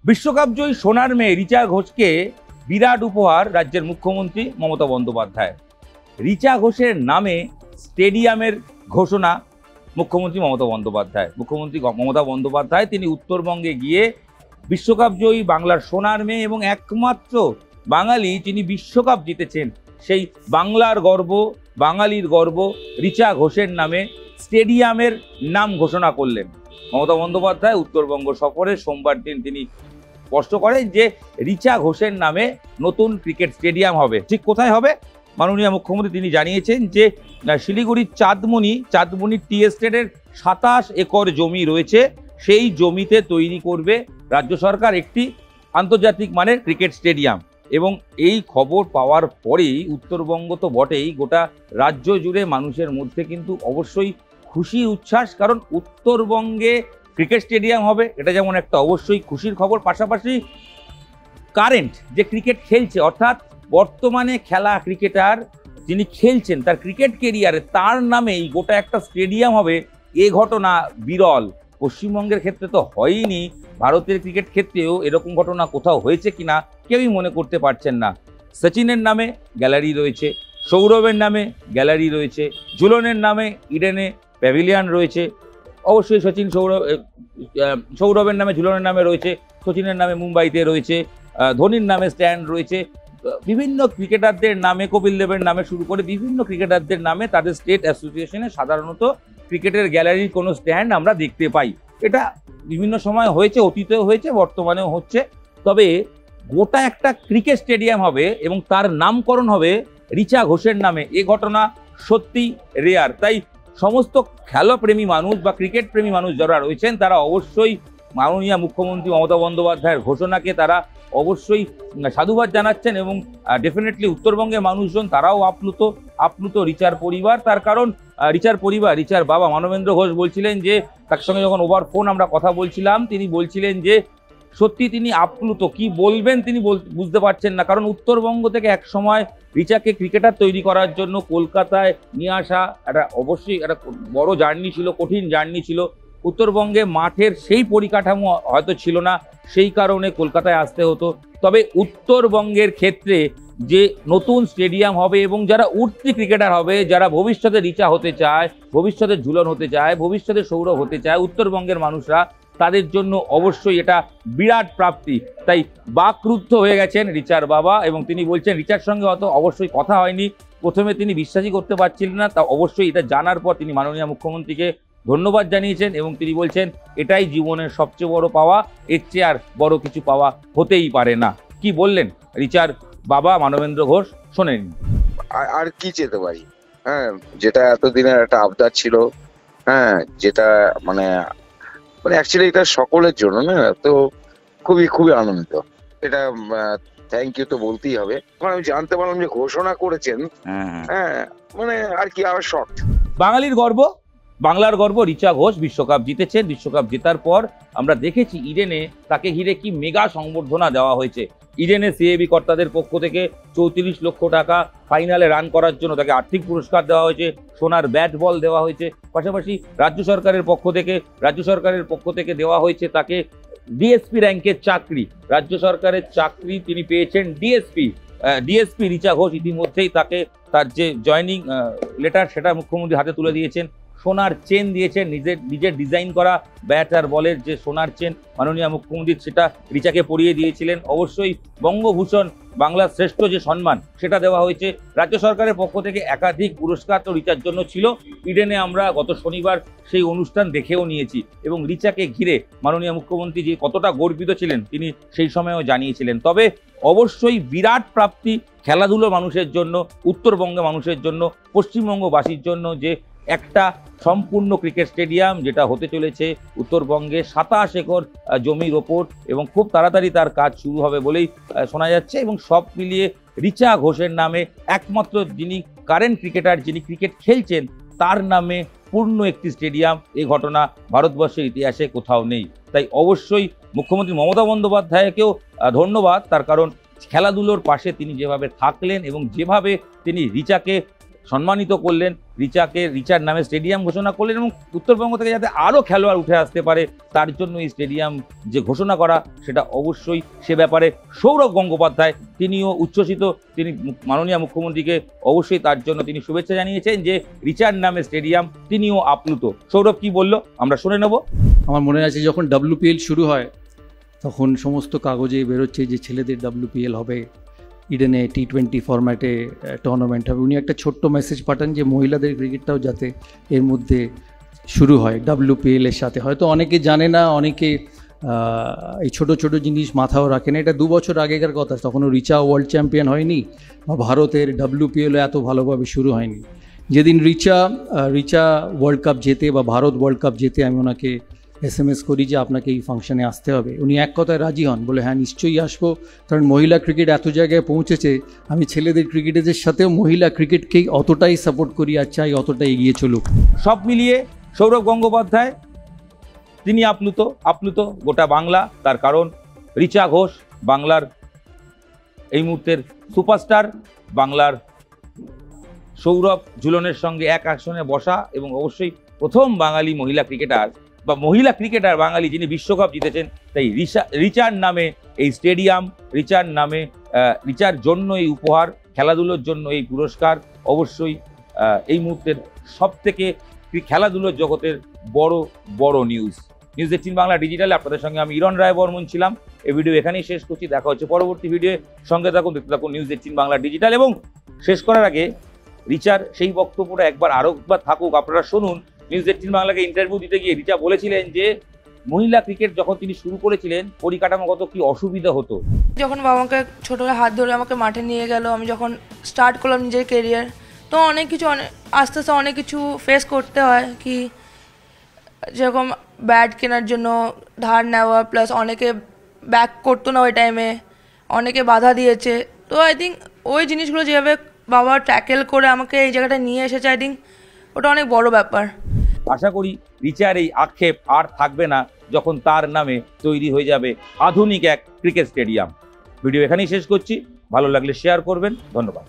বিশ্বকাপ জয়ী সোনার মেয়ে রিচা ঘোষকে বিরাট উপহার রাজ্যের মুখ্যমন্ত্রী মমতা বন্দ্যোপাধ্যায়। রিচা ঘোষের নামে স্টেডিয়ামের ঘোষণা মুখ্যমন্ত্রী মমতা বন্দ্যোপাধ্যায় তিনি উত্তরবঙ্গে গিয়ে বিশ্বকাপ জয়ী বাংলার সোনার মেয়ে এবং একমাত্র বাঙালি যিনি বিশ্বকাপ জিতেছেন সেই বাংলার গর্ব, বাঙালির গর্ব রিচা ঘোষের নামে স্টেডিয়ামের নাম ঘোষণা করলেন। মমতা বন্দ্যোপাধ্যায় উত্তরবঙ্গ সফরে সোমবার দিন তিনি স্পষ্ট করেন যে রিচা ঘোষের নামে নতুন ক্রিকেট স্টেডিয়াম হবে। ঠিক কোথায় হবে? মাননীয় মুখ্যমন্ত্রী তিনি জানিয়েছেন যে শিলিগুড়ির চাঁদমণি টি এস্টেটের 27 একর জমি রয়েছে, সেই জমিতে তৈরি করবে রাজ্য সরকার একটি আন্তর্জাতিক মানের ক্রিকেট স্টেডিয়াম। এবং এই খবর পাওয়ার পরেই উত্তরবঙ্গ তো বটেই, গোটা রাজ্য জুড়ে মানুষের মধ্যে কিন্তু অবশ্যই খুশির উচ্ছ্বাস, কারণ উত্তরবঙ্গে ক্রিকেট স্টেডিয়াম হবে এটা যেমন একটা অবশ্যই খুশির খবর, পাশাপাশি কারেন্ট যে ক্রিকেট খেলছে অর্থাৎ বর্তমানে খেলা ক্রিকেটার যিনি খেলছেন তার ক্রিকেট কেরিয়ারে তার নামেই গোটা একটা স্টেডিয়াম হবে, এ ঘটনা বিরল। পশ্চিমবঙ্গের ক্ষেত্রে তো হয়নি, ভারতের ক্রিকেট ক্ষেত্রেও এরকম ঘটনা কোথাও হয়েছে কিনা কেউই মনে করতে পারছেন না। সচিনের নামে গ্যালারি রয়েছে, সৌরভের নামে গ্যালারি রয়েছে, ঝুলনের নামে ইডেনে প্যাভিলিয়ন রয়েছে, অবশ্যই সৌরভের নামে ঝুলনের নামে রয়েছে, সচিনের নামে মুম্বাইতে রয়েছে, ধোনির নামে স্ট্যান্ড রয়েছে, বিভিন্ন ক্রিকেটারদের নামে, কপিল দেবের নামে শুরু করে বিভিন্ন ক্রিকেটারদের নামে তাদের স্টেট অ্যাসোসিয়েশনে সাধারণত ক্রিকেটের গ্যালারির কোনো স্ট্যান্ড আমরা দেখতে পাই। এটা বিভিন্ন সময় হয়েছে, অতীতেও হয়েছে, বর্তমানেও হচ্ছে। তবে গোটা একটা ক্রিকেট স্টেডিয়াম হবে এবং তার নামকরণ হবে রিচা ঘোষের নামে, এ ঘটনা সত্যি রেয়ার। তাই সমস্ত খেলাপ্রেমী মানুষ বা ক্রিকেট প্রেমী মানুষ যারা রয়েছেন তারা অবশ্যই মাননীয় মুখ্যমন্ত্রী মমতা বন্দ্যোপাধ্যায়ের ঘোষণাকে তারা অবশ্যই সাধুবাদ জানাচ্ছেন এবং ডেফিনেটলি উত্তরবঙ্গের মানুষজন তারাও আপ্লুত রিচার পরিবার। তার কারণ রিচার বাবা মানবেন্দ্র ঘোষ বলছিলেন যে তার সঙ্গে যখন ওভার ফোন আমরা কথা বলছিলাম তিনি বলছিলেন যে সত্যি তিনি আপ্লুত, কি বলবেন তিনি বুঝতে পারছেন না, কারণ উত্তরবঙ্গ থেকে এক সময় রিচাকে ক্রিকেটার তৈরি করার জন্য কলকাতায় নিয়ে আসা অবশ্যই একটা বড় জার্নি ছিল, কঠিন জার্নি ছিল। উত্তরবঙ্গে মাঠের সেই পরিকাঠামো হয়তো ছিল না, সেই কারণে কলকাতায় আসতে হতো। তবে উত্তরবঙ্গের ক্ষেত্রে যে নতুন স্টেডিয়াম হবে এবং যারা উঠতি ক্রিকেটার হবে, যারা ভবিষ্যতে রিচা হতে চায়, ভবিষ্যতে ঝুলন হতে চায়, ভবিষ্যতে সৌরভ হতে চায় উত্তরবঙ্গের মানুষরা, তাদের জন্য অবশ্যই এটা বিরাট প্রাপ্তি। তাই বাকরুদ্ধ হয়ে গেছেন রিচার বাবা এবং তিনি বলছেন রিচার সঙ্গে হয়তো অবশ্যই কথা হয়নি, প্রথমে তিনি বিশ্বাসই করতে পারছিলেন না, তা অবশ্যই এটা জানার পর তিনি মাননীয় মুখ্যমন্ত্রীকে ধন্যবাদ জানিয়েছেন এবং তিনি বলছেন এটাই জীবনের সবচেয়ে বড় পাওয়া, এর চেয়ে আর বড় কিছু পাওয়া হতেই পারে না। কি বললেন রিচার বাবা মানবেন্দ্র ঘোষ, শোনেন। আর কি চেতে পারি? হ্যাঁ, যেটা এতদিনের একটা আবদার ছিল, হ্যাঁ, যেটা মানে অ্যাকচুয়ালি এটা সকলের জন্য না, তো খুবই আনন্দিত। এটা থ্যাংক ইউ তো বলতেই হবে। আমি জানতে পারলাম যে ঘোষণা করেছেন, হ্যাঁ, মানে আর কি, আবার শখ। বাঙালির গর্ব, বাংলার গর্ব রিচা ঘোষ বিশ্বকাপ জিতেছেন। বিশ্বকাপ জেতার পর আমরা দেখেছি ইডেনে তাকে ঘিরে কি মেগা সংবর্ধনা দেওয়া হয়েছে। ইডেনে সিএবি কর্তাদের পক্ষ থেকে 34 লক্ষ টাকা ফাইনালে রান করার জন্য তাকে আর্থিক পুরস্কার দেওয়া হয়েছে, সোনার ব্যাট বল দেওয়া হয়েছে, পাশাপাশি রাজ্য সরকারের পক্ষ থেকে দেওয়া হয়েছে তাকে ডিএসপি র্যাঙ্কের চাকরি, রাজ্য সরকারের চাকরি তিনি পেয়েছেন ডিএসপি রিচা ঘোষ ইতিমধ্যেই তাকে তার যে জয়নিং লেটার সেটা মুখ্যমন্ত্রী হাতে তুলে দিয়েছেন। সোনার চেন দিয়েছেন, নিজের ডিজাইন করা ব্যাট আর বলের যে সোনার চেন মাননীয় মুখ্যমন্ত্রী সেটা রিচাকে পরিয়ে দিয়েছিলেন। অবশ্যই বঙ্গভূষণ, বাংলার শ্রেষ্ঠ যে সম্মান সেটা দেওয়া হয়েছে। রাজ্য সরকারের পক্ষ থেকে একাধিক পুরস্কার তো রিচার জন্য ছিল। ইডেনে আমরা গত শনিবার সেই অনুষ্ঠান দেখেও নিয়েছি এবং রিচাকে ঘিরে মাননীয় মুখ্যমন্ত্রী যে কতটা গর্বিত ছিলেন তিনি সেই সময়েও জানিয়েছিলেন। তবে অবশ্যই বিরাট প্রাপ্তি খেলাধুলো মানুষের জন্য, উত্তরবঙ্গে মানুষের জন্য, পশ্চিমবঙ্গবাসীর জন্য যে একটা সম্পূর্ণ ক্রিকেট স্টেডিয়াম যেটা হতে চলেছে উত্তরবঙ্গে 27 একর জমির ওপর এবং খুব তাড়াতাড়ি তার কাজ শুরু হবে বলেই শোনা যাচ্ছে। এবং সব মিলিয়ে রিচা ঘোষের নামে একমাত্র যিনি কারেন্ট ক্রিকেটার, যিনি ক্রিকেট খেলছেন তার নামে পূর্ণ একটি স্টেডিয়াম, এই ঘটনা ভারতবর্ষের ইতিহাসে কোথাও নেই। তাই অবশ্যই মুখ্যমন্ত্রী মমতা বন্দ্যোপাধ্যায়কেও ধন্যবাদ, তার কারণ খেলাধুলোর পাশে তিনি যেভাবে থাকলেন এবং যেভাবে তিনি রিচাকে সম্মানিত করলেন রিচার নামে স্টেডিয়াম ঘোষণা করলেন এবং উত্তরবঙ্গ থেকে যাতে আরও খেলোয়াড় উঠে আসতে পারে তার জন্য এই স্টেডিয়াম যে ঘোষণা করা সেটা অবশ্যই সে ব্যাপারে সৌরভ গঙ্গোপাধ্যায় তিনিও উচ্ছ্বসিত। তিনি মাননীয় মুখ্যমন্ত্রীকে অবশ্যই তার জন্য তিনি শুভেচ্ছা জানিয়েছেন যে রিচার নামে স্টেডিয়াম, তিনিও আপ্লুত। সৌরভ কি বলল আমরা শুনে নেব। আমার মনে আছে যখন WPL শুরু হয় তখন সমস্ত কাগজে বেরোচ্ছে যে ছেলেদের WPL হবে, ইডেনে T20 ফরম্যাটে টুর্নামেন্ট হবে। উনি একটা ছোট্ট মেসেজ পাঠান যে মহিলাদের ক্রিকেটটাও যাতে এর মধ্যে শুরু হয় WPL এর সাথে। হয়তো অনেকে জানে না, অনেকে এই ছোট ছোট জিনিস মাথাও রাখে না। এটা 2 বছর আগেকার কথা, তখনও রিচা ওয়ার্ল্ড চ্যাম্পিয়ন হয়নি বা ভারতের WPL এত ভালোভাবে শুরু হয়নি। যেদিন রিচা ওয়ার্ল্ড কাপ জেতে বা ভারত ওয়ার্ল্ড কাপ জেতে, আমি ওনাকে SMS করি যে আপনাকে এই ফাংশনে আসতে হবে। উনি এক কথায় রাজি হন, বলে হ্যাঁ নিশ্চয়ই আসবো, কারণ মহিলা ক্রিকেট এত জায়গায় পৌঁছেছে। আমি ছেলেদের ক্রিকেটারদের সাথেও মহিলা ক্রিকেটকেই অতটাই সাপোর্ট করি আর চাই অতটাই এগিয়ে চলুক। সব মিলিয়ে সৌরভ গঙ্গোপাধ্যায় তিনি আপ্লুত গোটা বাংলা। তার কারণ রিচা ঘোষ বাংলার এই মুহূর্তের সুপারস্টার, বাংলার সৌরভ ঝুলনের সঙ্গে এক আসনে বসা এবং অবশ্যই প্রথম বাঙালি মহিলা ক্রিকেটার বাঙালি যিনি বিশ্বকাপ জিতেছেন। তাই রিচার নামে এই স্টেডিয়াম, রিচার জন্য এই উপহার, খেলাধুলোর জন্য এই পুরস্কার অবশ্যই এই মুহূর্তের সবথেকে খেলাধুলোর জগতের বড় নিউজ 18 বাংলা ডিজিটালে আপনাদের সঙ্গে আমি ইরণ রায় বর্মন ছিলাম। এই ভিডিও এখানেই শেষ করছি, দেখা হচ্ছে পরবর্তী ভিডিও। সঙ্গে থাকুন, দেখতে থাকুন নিউজ 18 বাংলা ডিজিটাল। এবং শেষ করার আগে রিচার সেই বক্তব্যটা আরেকবার থাকুক, আপনারা শুনুন। নিউজ 18 বাংলাকে ইন্টারভিউ দিতে গিয়ে রিচা বলেছিলেন যে মহিলা ক্রিকেট যখন তিনি শুরু করেছিলেন পরিকাঠামোগত কি অসুবিধা হতো। যখন বাবা আমাকে ছোটোবেলায় হাত ধরে আমাকে মাঠে নিয়ে গেল, আমি যখন স্টার্ট করলাম নিজের কেরিয়ার, তো আস্তে আস্তে অনেক কিছু ফেস করতে হয়। কি যেরকম ব্যাট কেনার জন্য ধার নেওয়া, প্লাস অনেকে ব্যাক করতো না ওই টাইমে, অনেকে বাধা দিয়েছে। তো আই থিঙ্ক ওই জিনিসগুলো যেভাবে বাবা ট্যাকেল করে আমাকে এই জায়গাটা নিয়ে এসেছে, আই থিঙ্ক ওটা অনেক বড় ব্যাপার। আশা করি রিচার এই আক্ষেপ আর থাকবে না যখন তার নামে তৈরি হয়ে যাবে আধুনিক এক ক্রিকেট স্টেডিয়াম। ভিডিও এখানেই শেষ করছি, ভালো লাগলে শেয়ার করবেন। ধন্যবাদ।